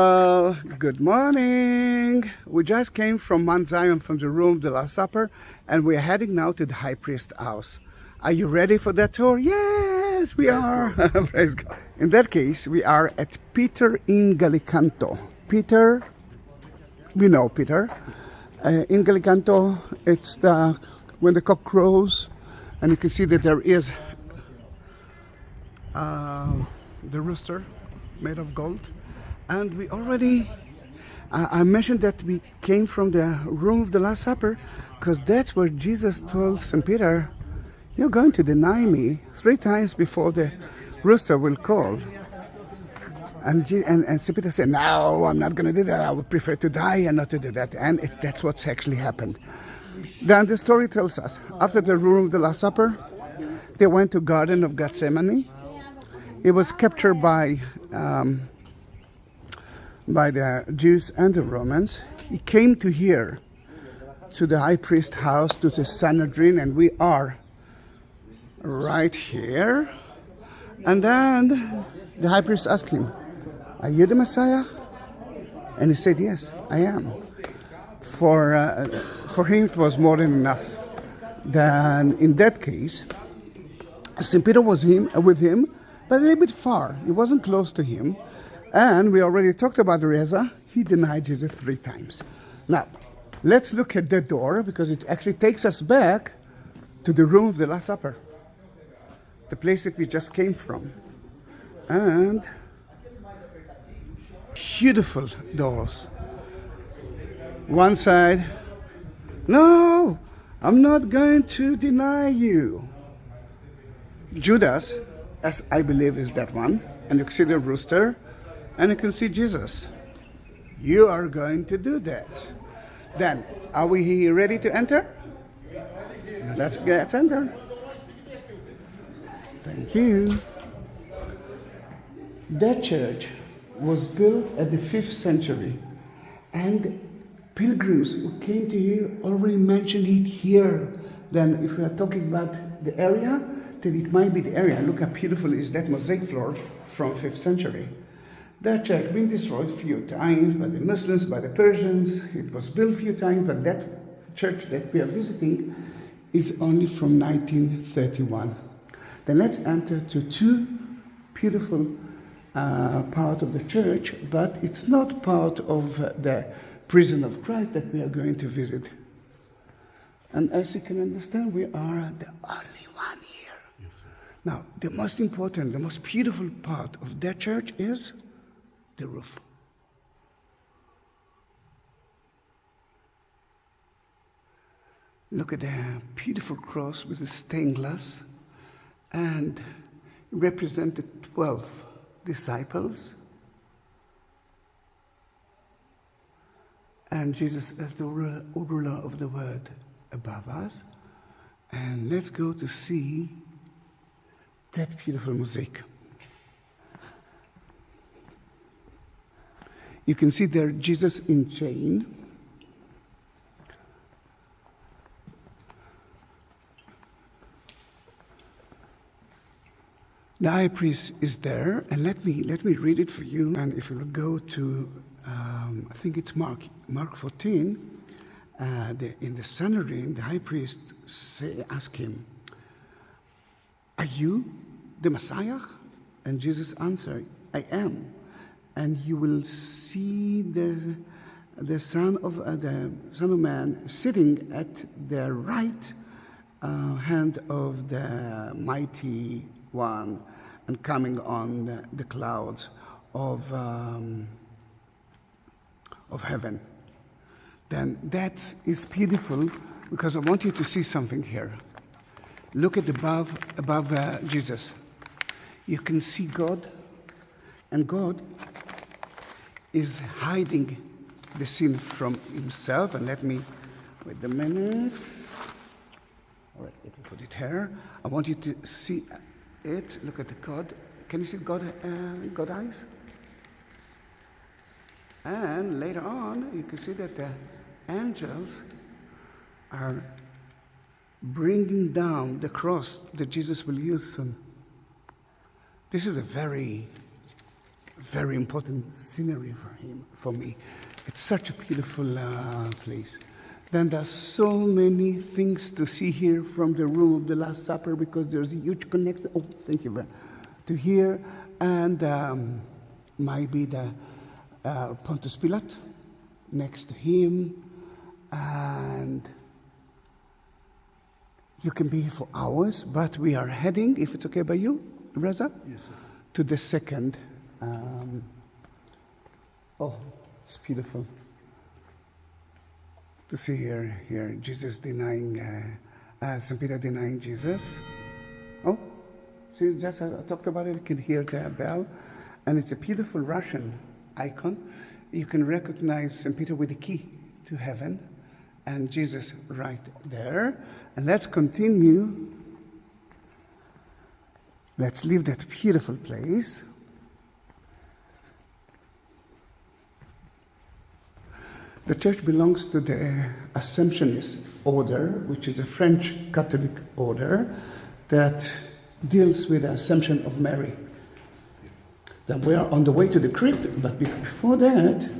Good morning. We just came from Mount Zion from the room of the Last Supper, and we're heading now to the high priest's house. Are you ready for that tour? Yes, we are. Praise God. In that case, we are at Peter in Gallicantu. Peter, we know Peter. In Gallicantu, it's when the cock crows, and you can see that there is the rooster made of gold. And we already, I mentioned that we came from the room of the Last Supper, because that's where Jesus told St. Peter, you're going to deny me 3 times before the rooster will call. And St. Peter said, no, I'm not going to do that. I would prefer to die and not to do that. And that's what's actually happened. Then the story tells us, after the room of the Last Supper, they went to Garden of Gethsemane. It was captured by the Jews and the Romans. He came to here, to the high priest's house, to the Sanhedrin, and we are right here. And then the high priest asked him, are you the Messiah? And he said, yes, I am. For him it was more than enough. Then in that case, St. Peter was with him, but a little bit far. He wasn't close to him. And we already talked about Reza. He denied Jesus 3 times. Now, let's look at the door, because it actually takes us back to the room of the Last Supper, the place that we just came from. And beautiful doors. One side, no, I'm not going to deny you. Judas, as I believe is that one, and you can see the rooster, and you can see Jesus. You are going to do that. Then, are we ready to enter? Let's enter. Thank you. That church was built at the 5th century, and pilgrims who came to here already mentioned it here. Then, if we are talking about the area, then it might be the area. Look how beautiful is that mosaic floor from 5th century. That church been destroyed a few times by the Muslims, by the Persians. It was built a few times, but that church that we are visiting is only from 1931. Then let's enter to 2 beautiful parts of the church, but it's not part of the prison of Christ that we are going to visit. And as you can understand, we are the only one here. Yes, sir. Now, the most important, the most beautiful part of that church is the roof. Look at the beautiful cross with the stained glass, and represent the 12 disciples, and Jesus as the ruler of the world above us. And let's go to see that beautiful mosaic. You can see there Jesus in chain. The high priest is there, and let me read it for you. And if you will go to, I think it's Mark 14, in the Sanhedrin, the high priest asked him, are you the Messiah? And Jesus answered, I am. And you will see the Son of Man sitting at the right hand of the Mighty One, and coming on the clouds of heaven. Then that is beautiful, because I want you to see something here. Look at above Jesus. You can see God, and God is hiding the sin from himself. And let me, wait a minute. All right, let me put it here. I want you to see it. Look at the God. Can you see God eyes? And later on, you can see that the angels are bringing down the cross that Jesus will use soon. This is a very, very important scenery for me. It's such a beautiful place. Then there's so many things to see here from the room of the Last Supper, because there's a huge connection. Oh, thank you very much. To here, and maybe the Pontius Pilate next to him, and you can be here for hours, but we are heading, if it's okay by you, Reza? Yes, sir. To the second. Oh, it's beautiful to see here Jesus denying, St. Peter denying Jesus. Oh, see, just I talked about it, you can hear the bell, and it's a beautiful Russian icon. You can recognize St. Peter with the key to heaven, and Jesus right there. And let's continue. Let's leave that beautiful place. The church belongs to the Assumptionist order, which is a French Catholic order that deals with the Assumption of Mary. Then we are on the way to the crypt, but before that,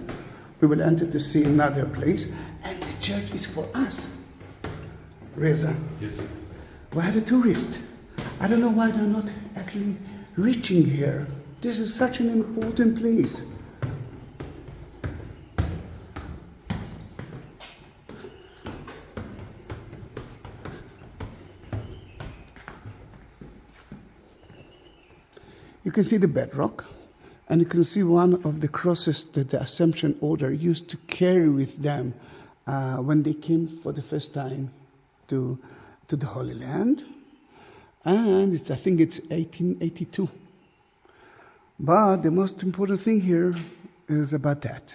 we will enter to see another place, and the church is for us. Reza. Yes, sir. Why the tourists? I don't know why they're not actually reaching here. This is such an important place. You can see the bedrock, and you can see one of the crosses that the Assumption Order used to carry with them when they came for the first time to the Holy Land. And I think it's 1882. But the most important thing here is about that.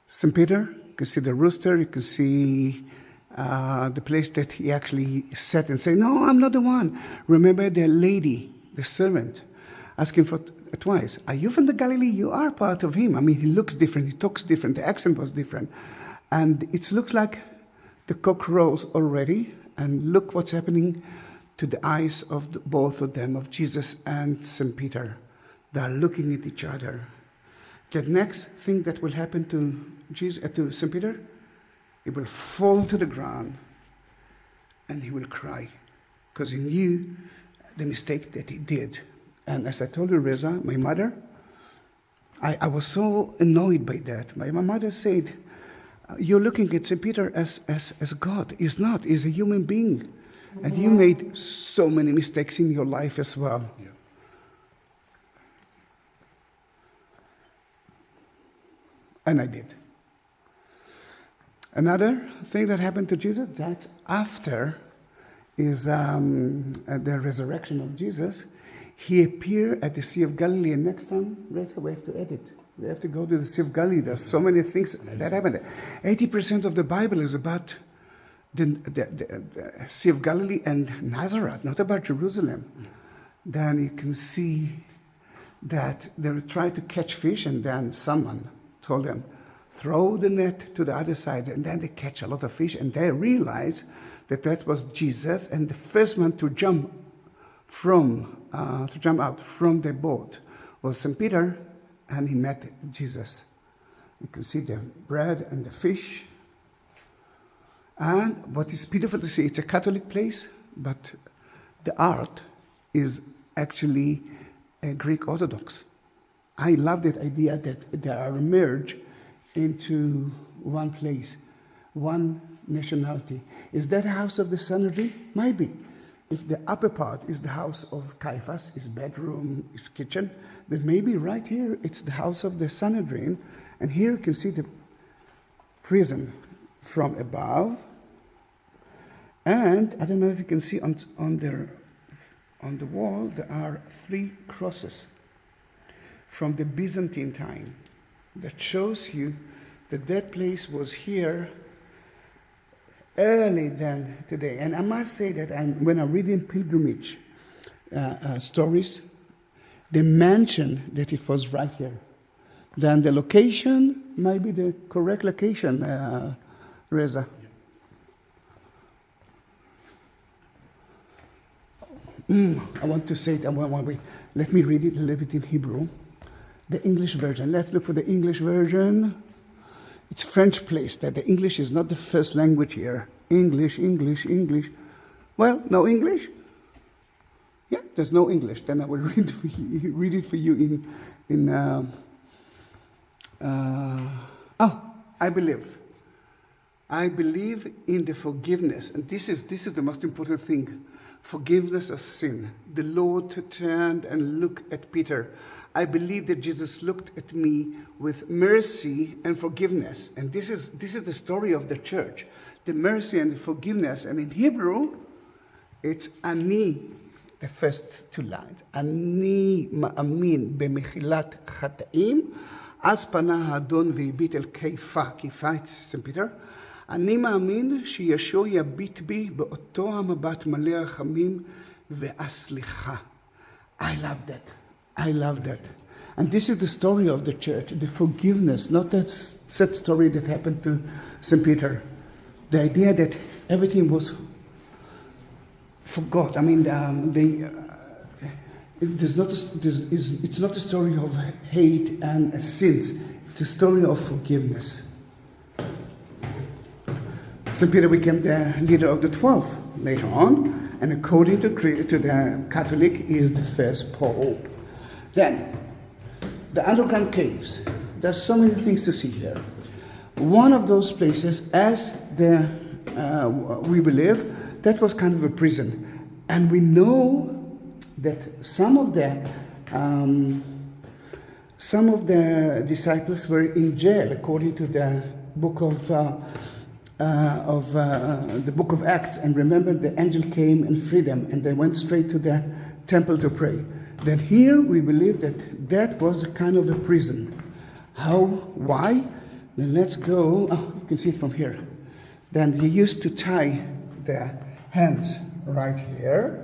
St. Peter, you can see the rooster, you can see the place that he actually sat and said, "No, I'm not the one." Remember the lady, the servant, asking for twice, "Are you from the Galilee? You are part of him." I mean, he looks different, he talks different, the accent was different. And it looks like the cock crows already. And look what's happening to the eyes of both of them, of Jesus and St. Peter. They are looking at each other. The next thing that will happen to St. Peter, he will fall to the ground and he will cry, because he knew the mistake that he did. And as I told you, Reza, my mother, I was so annoyed by that. My mother said, "You're looking at St. Peter as God." He's not. He's a human being. And you made so many mistakes in your life as well. Yeah. And I did. Another thing that happened to Jesus, that after is the resurrection of Jesus, he appeared at the Sea of Galilee. And next time, Reza, we have to edit. We have to go to the Sea of Galilee. There's so many things that happened. 80% of the Bible is about the Sea of Galilee and Nazareth, not about Jerusalem. Then you can see that they tried to catch fish, and then someone told them, throw the net to the other side, and then they catch a lot of fish, and they realize that that was Jesus, and the first one to jump out from the boat was St. Peter, and he met Jesus. You can see the bread and the fish. And what is beautiful to see, it's a Catholic place, but the art is actually a Greek Orthodox. I love that idea that they are merged into one place, one nationality. Is that house of the Sanhedrin? Maybe. If the upper part is the house of Caiaphas, his bedroom, his kitchen, then maybe right here it's the house of the Sanhedrin. And here you can see the prison from above. And I don't know if you can see on the wall, there are 3 crosses from the Byzantine time that shows you that that place was here early than today. And I must say that when I'm reading pilgrimage stories, they mention that it was right here. Then the location might be the correct location, Reza. I want to say that Let me read it a little bit in Hebrew. The English version. Let's look for the English version. It's French place. That the English is not the first language here. English. Well, no English? Yeah, there's no English. Then I will read it for you I believe in the forgiveness, and this is the most important thing. Forgiveness of sin. The Lord turned and looked at Peter. I believe that Jesus looked at me with mercy and forgiveness. And this is the story of the church. The mercy and the forgiveness. And in Hebrew, it's ani, the first two lines. Ani ma'amin b'mechilat chataim, אז פנה האדון והביט אל קיפה, קיפה את St. Peter. אני מאמין שישוע יביט בי באותו המבט מלא רחמים והסליחה. I love that. And this is the story of the church, the forgiveness, not that sad story that happened to St. Peter. The idea that everything was forgot. I mean, it's not a story of hate and sins. It's a story of forgiveness. St. Peter became the leader of the 12 later on, and according to the Catholic, he is the first pope. Then, the underground caves. There's so many things to see here. One of those places, as we believe, that was kind of a prison. And we know that some of the disciples were in jail, according to the book of Acts. And remember, the angel came and freed them, and they went straight to the temple to pray. Then here we believe that was a kind of a prison. How? Why? Then let's go. Oh, you can see it from here. Then he used to tie the hands right here,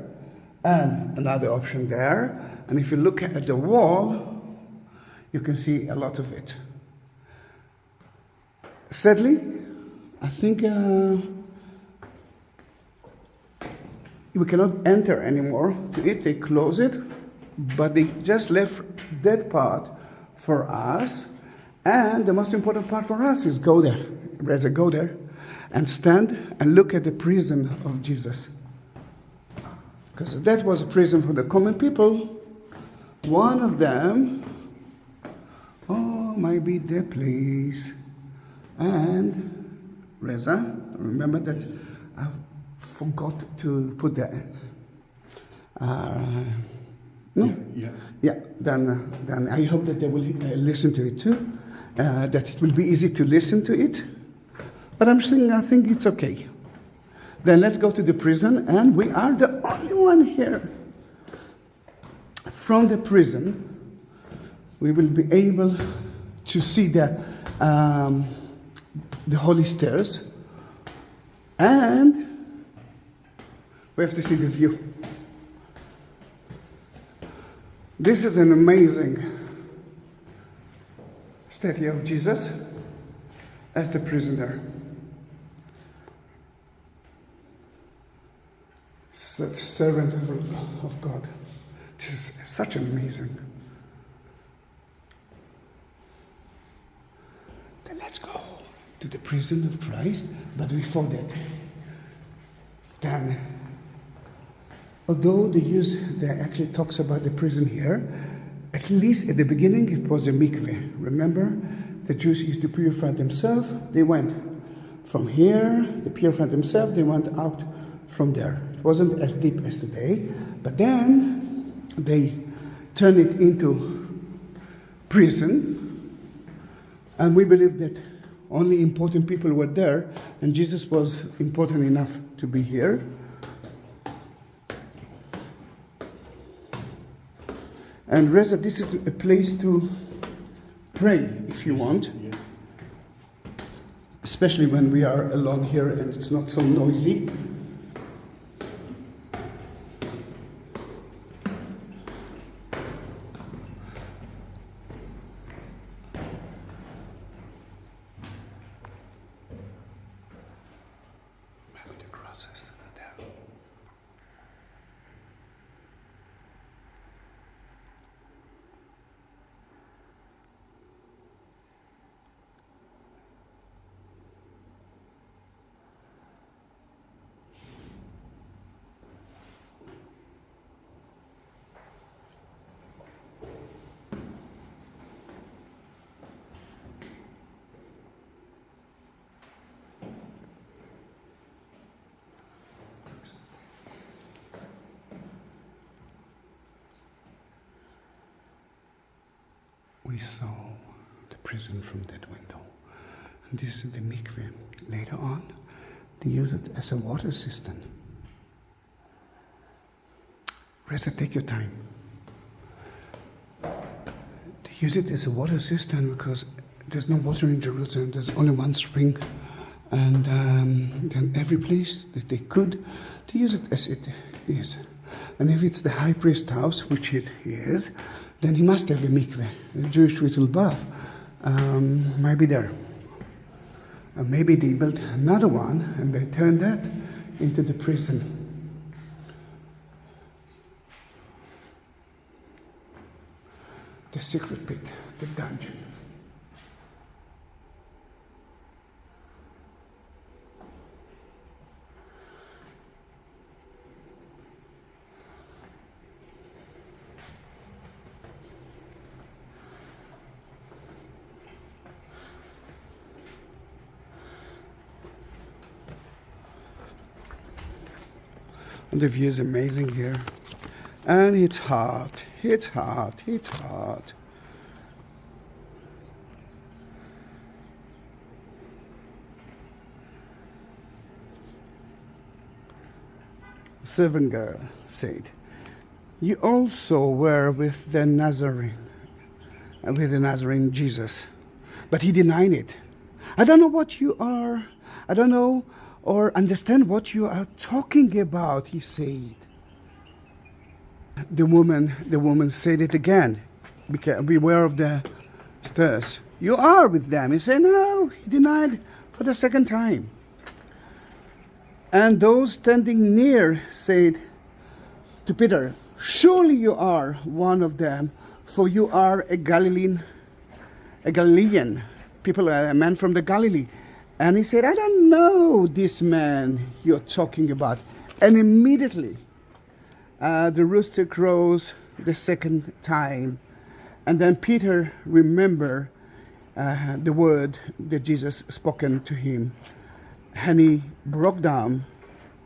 and another option there. And if you look at the wall, you can see a lot of it. Sadly, I think we cannot enter anymore to it. They close it, but they just left that part for us. And the most important part for us is go there. Rather go there and stand and look at the prison of Jesus. Because that was a prison for the common people. One of them, might be the place. And Reza, remember that I forgot to put that. No? Yeah. Then I hope that they will listen to it too. That it will be easy to listen to it. But I think it's okay. Then let's go to the prison, and we are the only one here. From the prison, we will be able to see the holy stairs, and we have to see the view. This is an amazing statue of Jesus as the prisoner. Servant of God. This is such amazing. Then let's go to the prison of Christ. But before that, then, although they actually talks about the prison here, at least at the beginning it was a mikveh. Remember, the Jews used to purify themselves. They went from here, they purified themselves, they went out from there. It wasn't as deep as today, but then they turned it into prison, and we believe that only important people were there, and Jesus was important enough to be here. And Reza, this is a place to pray if you want, especially when we are alone here and it's not so noisy. we saw the prison from that window. And this is the mikveh. Later on, they use it as a water cistern. Reza, take your time. They use it as a water cistern because there's no water in Jerusalem. There's only one spring. And then every place that they could, they use it as it is. And if it's the high priest's house, which it is, then he must have a mikveh, a Jewish ritual bath. Maybe there. Maybe they built another one and they turned that into the prison. The secret pit, the dungeon. And the view is amazing here. And it's hot, it's hot, it's hot. Servant girl said, "You also were with the Nazarene Jesus." But he denied it. "I don't know what you are. I don't know or understand what you are talking about," he said. The woman said it again. Beware of the stairs. "You are with them." He said, "No." He denied for the second time. And those standing near said to Peter, "Surely you are one of them, for you are a Galilean, people, a man from the Galilee." And he said, "I don't know this man you're talking about." And immediately the rooster crows the second time. And then Peter remembered the word that Jesus spoken to him. And he broke down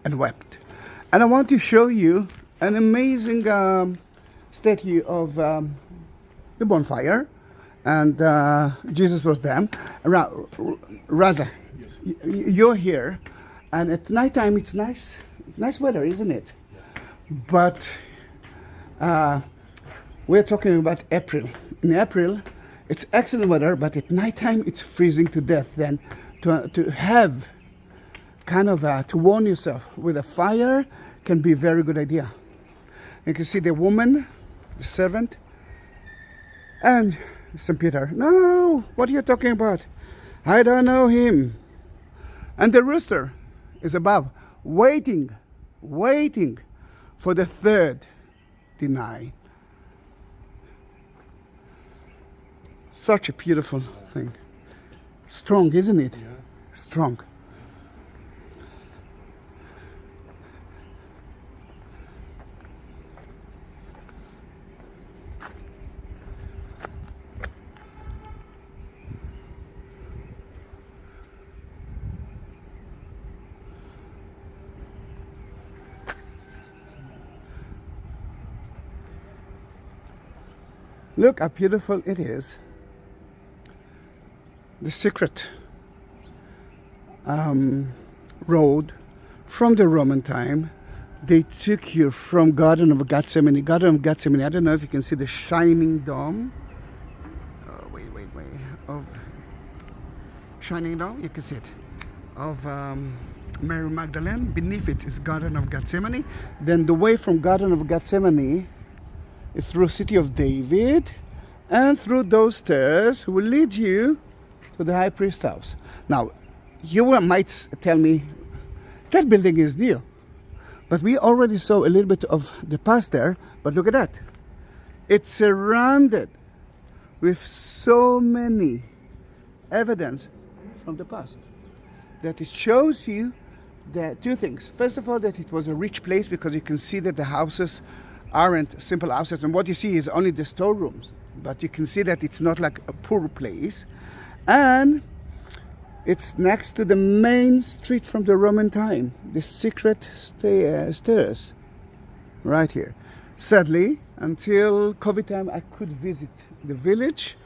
and wept. And I want to show you an amazing statue of the bonfire. And Jesus was there. Raza, yes. You're here. And at nighttime it's nice weather, isn't it? Yeah. But we're talking about April. In April, it's excellent weather, but at nighttime it's freezing to death. Then to have kind of to warm yourself with a fire can be a very good idea. You can see the woman, the servant, and St. Peter. "No, what are you talking about? I don't know him." And the rooster is above, waiting for the third deny. Such a beautiful thing. Strong, isn't it? Yeah. Strong. Look how beautiful it is. The secret road from the Roman time. They took you from Garden of Gethsemane. Garden of Gethsemane, I don't know if you can see the shining dome. Oh, wait. Of shining dome, you can see it. Of Mary Magdalene. Beneath it is Garden of Gethsemane. Then the way from Garden of Gethsemane is through City of David, and through those stairs will lead you to the high priest's house. Now, you might tell me, that building is new. But we already saw a little bit of the past there, but look at that. It's surrounded with so many evidence from the past that it shows you that two things. First of all, that it was a rich place, because you can see that the houses aren't simple houses, and what you see is only the storerooms, but you can see that it's not like a poor place. And it's next to the main street from the Roman time, the secret stairs right here. Sadly, until COVID time, I could visit the village,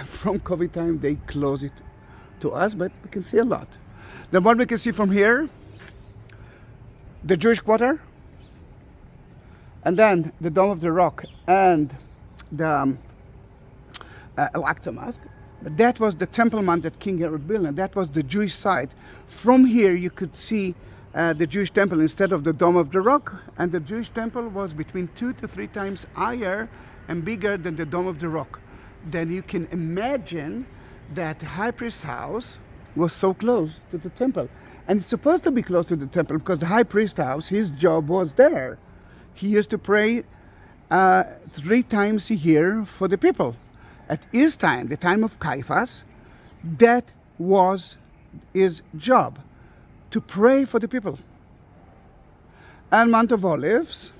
From COVID time, they close it to us, but we can see a lot. Then what we can see from here, the Jewish quarter, and then the Dome of the Rock and the Al-Aqsa Mosque. But that was the Temple Mount that King Herod built, and that was the Jewish side. From here, you could see the Jewish temple instead of the Dome of the Rock, and the Jewish temple was between 2 to 3 times higher and bigger than the Dome of the Rock. Then you can imagine that the high priest's house was so close to the temple. And it's supposed to be close to the temple because the high priest's house, his job was there. He used to pray 3 times a year for the people. At his time, the time of Caiaphas, that was his job, to pray for the people. And Mount of Olives,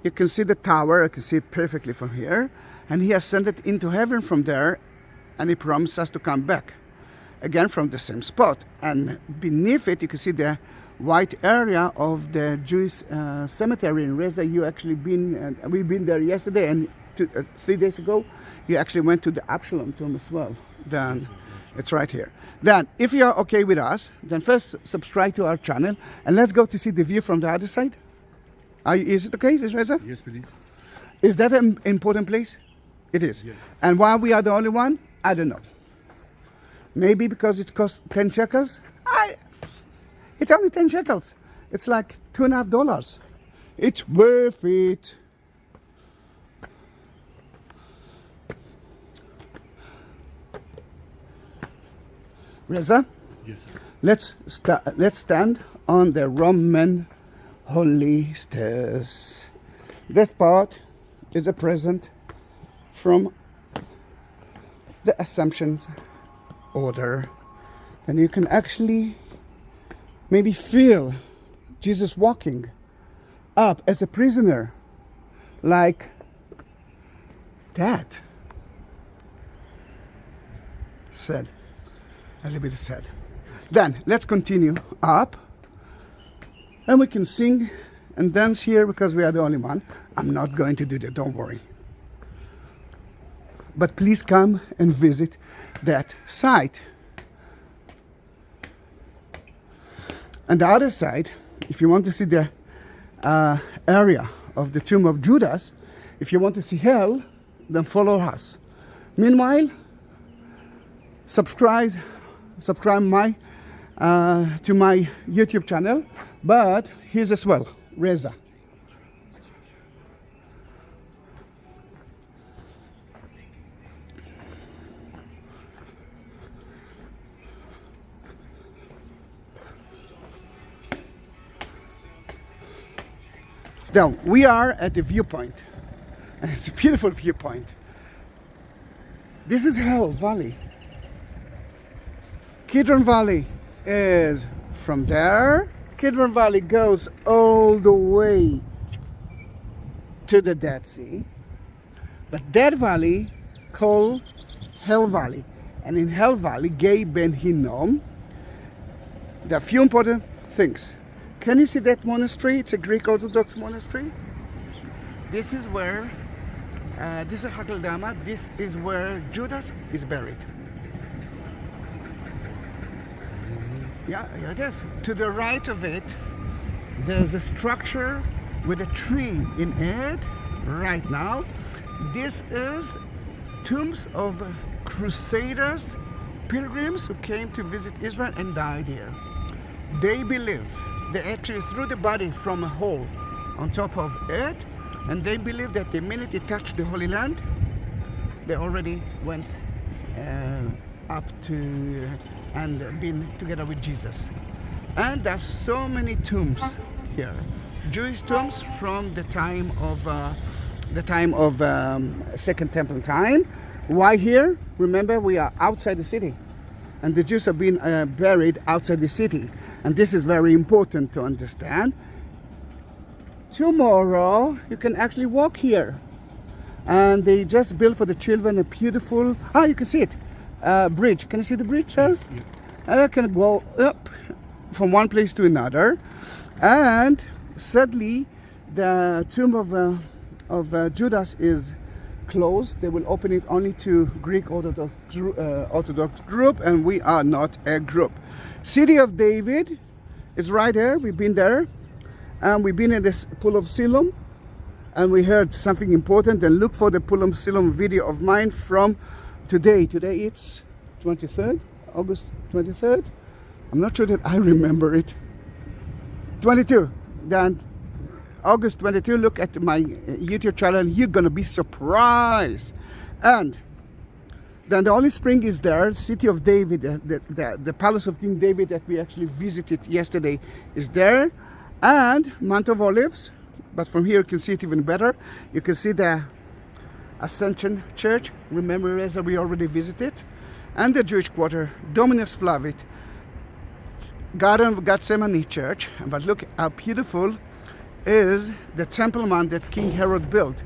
you can see the tower, you can see it perfectly from here. And he ascended into heaven from there, and he promised us to come back again from the same spot. And beneath it, you can see the white area of the Jewish cemetery in Reza. You actually been, we've been there yesterday, and 3 days ago, you actually went to the Absalom tomb as well. Then it's right here. Then, if you are okay with us, then first subscribe to our channel, and let's go to see the view from the other side. Is it okay, Reza? Yes, please. Is that an important place? It is. Yes. And why we are the only one? I don't know. Maybe because it costs 10 shekels? It's only 10 shekels. It's like $2.50. It's worth it. Reza? Yes, sir. Let's stand on the Roman holy stairs. That part is a present from the Assumption order. And you can actually maybe feel Jesus walking up as a prisoner like that. Sad. A little bit sad. Then let's continue up, and we can sing and dance here because we are the only one. I'm not going to do that, don't worry. But please come and visit that site. And the other side, if you want to see the area of the tomb of Judas, if you want to see hell, then follow us. Meanwhile, subscribe my to my YouTube channel, but his as well, Reza. Now, we are at the viewpoint, and it's a beautiful viewpoint. This is Hell Valley. Kidron Valley is from there. Kidron Valley goes all the way to the Dead Sea. But that valley called Hell Valley. And in Hell Valley, Gay Ben Hinnom, there are a few important things. Can you see that monastery? It's a Greek Orthodox monastery. This is where, this is Hakeldama. This is where Judas is buried. Yeah, it is. To the right of it, there's a structure with a tree in it right now. This is tombs of crusaders, pilgrims who came to visit Israel and died here. They believe they actually threw the body from a hole on top of it, and they believe that the minute it touched the Holy Land, they already went up to and been together with Jesus. And there's so many tombs here, Jewish tombs from the time of Second Temple time. Why here? Remember, we are outside the city, and the Jews have been buried outside the city, and this is very important to understand. Tomorrow you can actually walk here, and they just built for the children a beautiful, you can see it, bridge. Can you see the bridge, Charles? Yes, yeah. And I can go up from one place to another. And sadly, the tomb of Judas is closed. They will open it only to Greek Orthodox group, and we are not a group. City of David is right there. We've been there, and we've been in this Pool of Siloam, and we heard something important. And look for the Pool of Siloam video of mine from today. Today it's 23rd, August 23rd. I'm not sure that I remember it. 22. Then August 22, look at my YouTube channel. You're gonna be surprised. And then the Holy Spring is there. City of David, the palace of King David that we actually visited yesterday is there. And Mount of Olives, but from here you can see it even better. You can see the Ascension Church. Remember that we already visited. And the Jewish Quarter, Dominus Flavit, Garden of Gethsemane Church. But look how beautiful is the Temple Mount that King Herod built.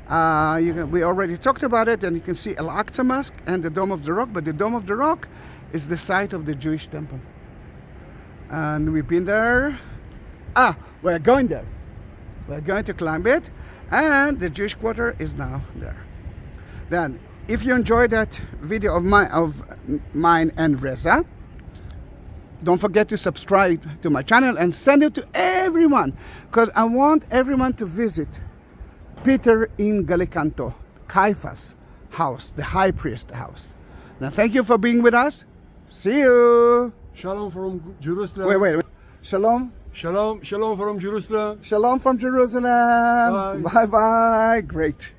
We already talked about it, and you can see Al-Aqsa Mosque and the Dome of the Rock, but the Dome of the Rock is the site of the Jewish temple. And we've been there. We're going there. We're going to climb it, and the Jewish Quarter is now there. Then, if you enjoyed that video of mine and Reza, don't forget to subscribe to my channel and send it to everyone, because I want everyone to visit Peter in Gallicantu, Caiaphas' house, the high priest house. Now, thank you for being with us. See you. Shalom from Jerusalem. Wait. Shalom. Shalom from Jerusalem. Shalom from Jerusalem. Bye. Bye. Great.